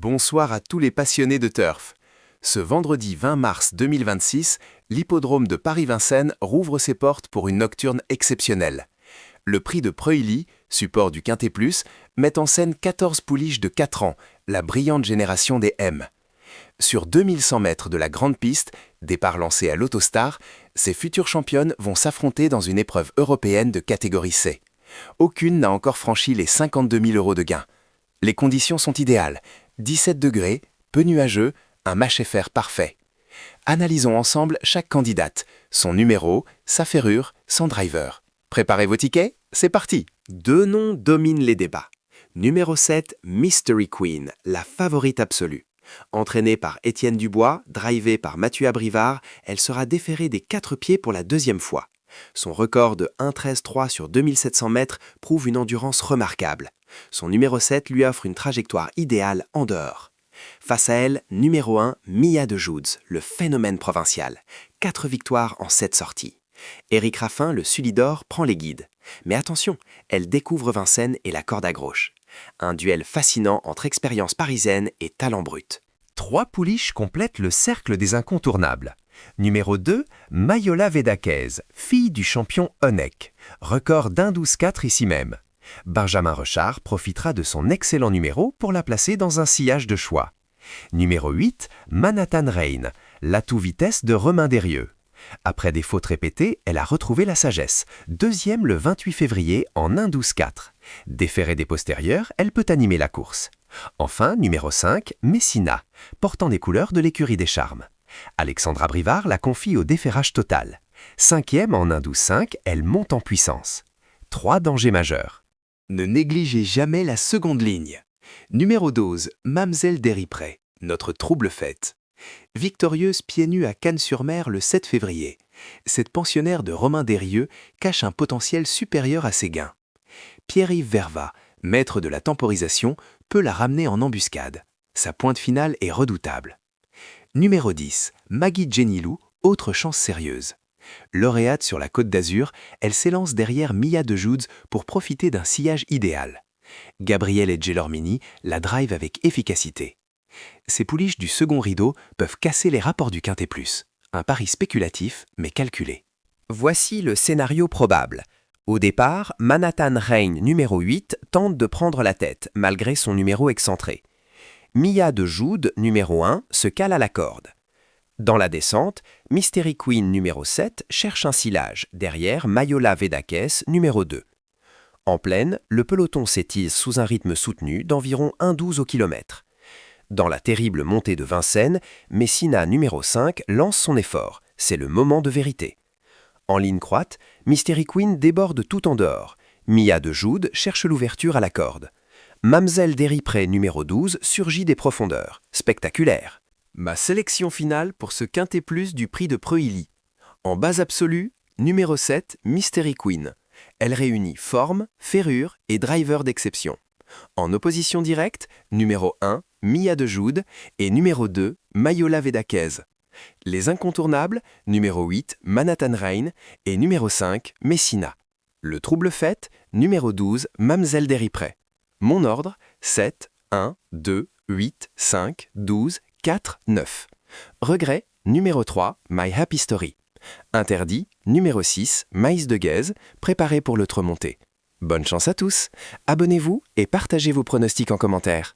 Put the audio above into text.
Bonsoir à tous les passionnés de turf. Ce vendredi 20 mars 2026, l'hippodrome de Paris-Vincennes rouvre ses portes pour une nocturne exceptionnelle. Le prix de Preuilly, support du Quintet Plus, met en scène 14 pouliches de 4 ans, la brillante génération des M. Sur 2100 mètres de la grande piste, départ lancé à l'Autostar, ces futures championnes vont s'affronter dans une épreuve européenne de catégorie C. Aucune n'a encore franchi les 52 000 € de gain. Les conditions sont idéales. 17 degrés, peu nuageux, un match FR parfait. Analysons ensemble chaque candidate, son numéro, sa ferrure, son driver. Préparez vos tickets, c'est parti. Deux noms dominent les débats. Numéro 7, Mystery Queen, la favorite absolue. Entraînée par Étienne Dubois, drivée par Mathieu Abrivard, elle sera déférée des 4 pieds pour la deuxième fois. Son record de 1,13,3 sur 2700 mètres prouve une endurance remarquable. Son numéro 7 lui offre une trajectoire idéale en dehors. Face à elle, numéro 1, Mia de Joudes, le phénomène provincial. 4 victoires en 7 sorties. Éric Raffin, le Sulidor, prend les guides. Mais attention, elle découvre Vincennes et la corde à gauche. Un duel fascinant entre expérience parisienne et talent brut. 3 pouliches complètent le cercle des incontournables. Numéro 2, Mayola Vedakez, fille du champion Honeck. Record d'1,12,4 ici même. Benjamin Rechard profitera de son excellent numéro pour la placer dans un sillage de choix. Numéro 8, Manhattan Rain, l'atout vitesse de Romain Desrieux. Après des fautes répétées, elle a retrouvé la sagesse. Deuxième le 28 février en 1,12,4. Déférée des postérieurs, elle peut animer la course. Enfin, numéro 5, Messina, portant des couleurs de l'écurie des Charmes. Alexandre Abrivard la confie au déferrage total. Cinquième en 1,12,5, elle monte en puissance. 3 dangers majeurs. Ne négligez jamais la seconde ligne. Numéro 12, Mamselle Deripré, notre trouble fête. Victorieuse pieds nus à Cannes-sur-Mer le 7 février, cette pensionnaire de Romain Desrieux cache un potentiel supérieur à ses gains. Pierre-Yves Verva, maître de la temporisation, peut la ramener en embuscade. Sa pointe finale est redoutable. Numéro 10, Maggie Genilou, autre chance sérieuse. Lauréate sur la Côte d'Azur, elle s'élance derrière Mia de Joudes pour profiter d'un sillage idéal. Gabriel et Gelormini la drive avec efficacité. Ces pouliches du second rideau peuvent casser les rapports du Quintet Plus. Un pari spéculatif, mais calculé. Voici le scénario probable. Au départ, Manhattan Rain numéro 8 tente de prendre la tête, malgré son numéro excentré. Mia de Joudes, numéro 1, se cale à la corde. Dans la descente, Mystery Queen numéro 7 cherche un sillage, derrière Mayola Vedakez numéro 2. En plaine, le peloton s'étise sous un rythme soutenu d'environ 1,12 au kilomètre. Dans la terrible montée de Vincennes, Messina numéro 5 lance son effort. C'est le moment de vérité. En ligne croate, Mystery Queen déborde tout en dehors. Mia de Joudes cherche l'ouverture à la corde. Mamselle Deripré numéro 12 surgit des profondeurs. Spectaculaire. Ma sélection finale pour ce Quintet Plus du prix de Preuilly. En base absolue, numéro 7, Mystery Queen. Elle réunit forme, ferrure et driver d'exception. En opposition directe, numéro 1, Mia de Joudes et numéro 2, Mayola Vedakez. Les incontournables, numéro 8, Manhattan Rain et numéro 5, Messina. Le trouble fête, numéro 12, Mamselle Deripré. Mon ordre, 7, 1, 2, 8, 5, 12, 4, 9. Regret, numéro 3, My Happy Story. Interdit, numéro 6, Maïs de Guèze, préparé pour l'autre montée. Bonne chance à tous. Abonnez-vous et partagez vos pronostics en commentaire.